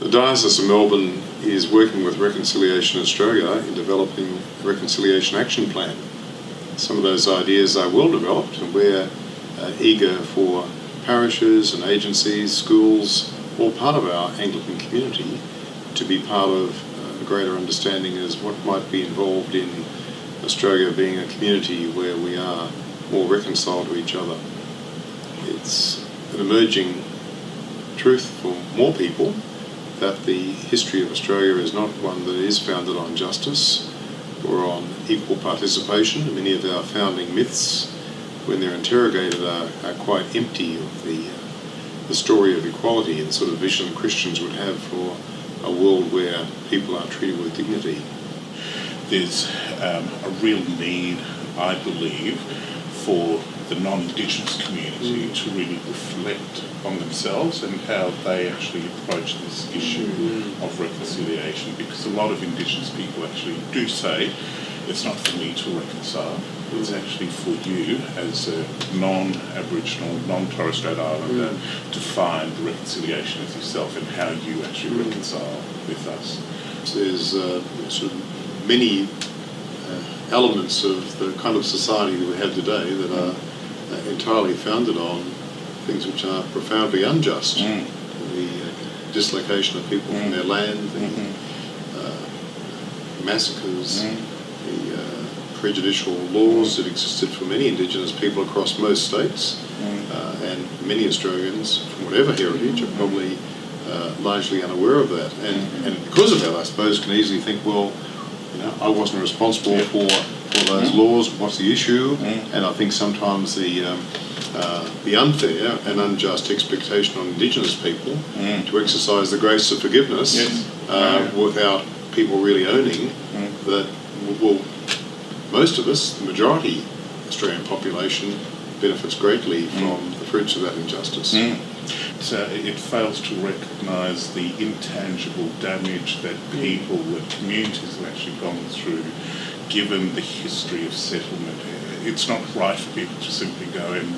The Diocese of Melbourne is working with Reconciliation Australia in developing a Reconciliation Action Plan. Some of those ideas are well developed, and we're eager for parishes and agencies, schools, all part of our Anglican community, to be part of a greater understanding as what might be involved in Australia being a community where we are more reconciled to each other. It's an emerging truth for more people that the history of Australia is not one that is founded on justice or on equal participation. Many of our founding myths, when they're interrogated, are quite empty of the story of equality and sort of vision Christians would have for a world where people are treated with dignity. There's a real need, I believe, for the non-Indigenous community to really reflect on themselves and how they actually approach this issue of reconciliation, because a lot of Indigenous people actually do say, it's not for me to reconcile, it's actually for you as a non-Aboriginal, non-Torres Strait Islander to find reconciliation with yourself and how you actually reconcile with us. There's sort of many elements of the kind of society that we have today that are entirely founded on things which are profoundly unjust. The dislocation of people from their land, the massacres, the prejudicial laws that existed for many Indigenous people across most states, and many Australians from whatever heritage are probably largely unaware of that. And because of that, I suppose, can easily think, well, I wasn't responsible for those laws. What's the issue? And I think sometimes the unfair and unjust expectation on Indigenous people to exercise the grace of forgiveness without people really owning that, well, most of us, the majority Australian population, benefits greatly from the fruits of that injustice. So it fails to recognise the intangible damage that people and communities have actually gone through, given the history of settlement. It's not right for people to simply go and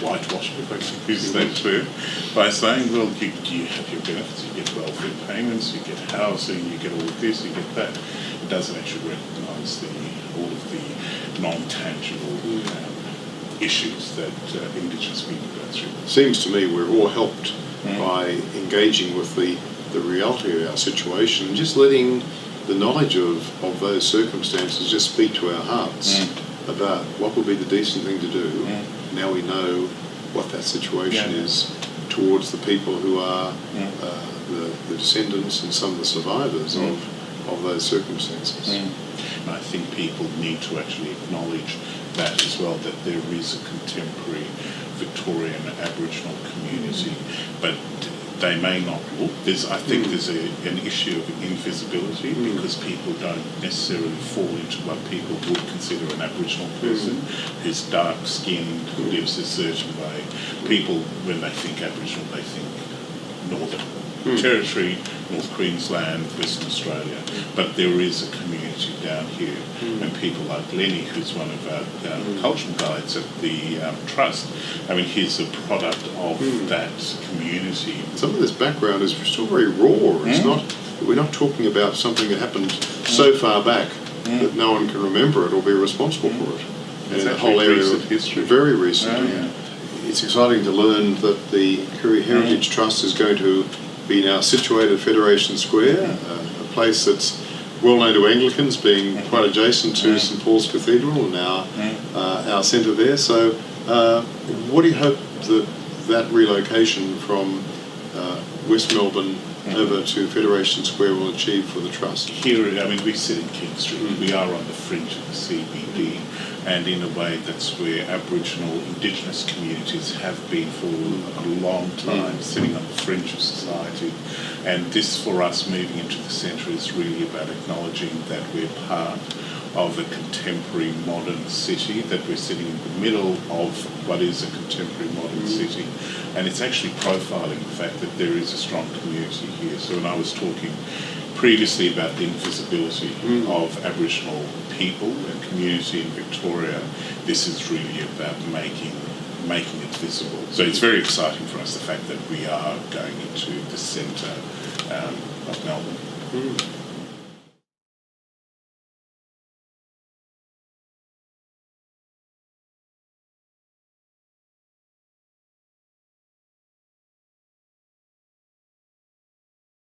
whitewash, if I can use that term, by saying, well, you have your benefits, you get welfare payments, you get housing, you get all of this, you get that. It doesn't actually recognise all of the non-tangible issues that Indigenous people go through. Seems to me we're all helped by engaging with the reality of our situation and just letting the knowledge of those circumstances just speak to our hearts about what would be the decent thing to do. Now we know what that situation is towards the people who are the descendants and some of the survivors of those circumstances. And I think people need to actually acknowledge that as well, that there is a contemporary Victorian Aboriginal community, but they may not look. I think there's an issue of invisibility because people don't necessarily fall into what people would consider an Aboriginal person who's dark-skinned, who lives a certain way. People, when they think Aboriginal, they think Northern Territory, North Queensland, Western Australia, but there is a community down here, and people like Lenny, who's one of our cultural guides at the Trust, I mean, he's a product of that community. Some of this background is still very raw. It's not. We're not talking about something that happened so far back that no one can remember it or be responsible for it. It's and the whole area recent history. Very recent. It's exciting to learn that the Koorie Heritage Trust is going to be now situated at Federation Square, a place that's well known to Anglicans, being quite adjacent to St Paul's Cathedral and our centre there. So what do you hope that relocation from West Melbourne over to Federation Square will achieve for the Trust? Here, I mean, we sit in King Street. We are on the fringe of the CBD, and in a way that's where Aboriginal Indigenous communities have been for a long time, sitting on the fringe of society. And this, for us, moving into the centre is really about acknowledging that we're part of a contemporary modern city, that we're sitting in the middle of what is a contemporary modern city. And it's actually profiling the fact that there is a strong community here. So when I was talking previously about the invisibility of Aboriginal people and community in Victoria, this is really about making it visible. So it's very exciting for us, the fact that we are going into the centre of Melbourne. Mm.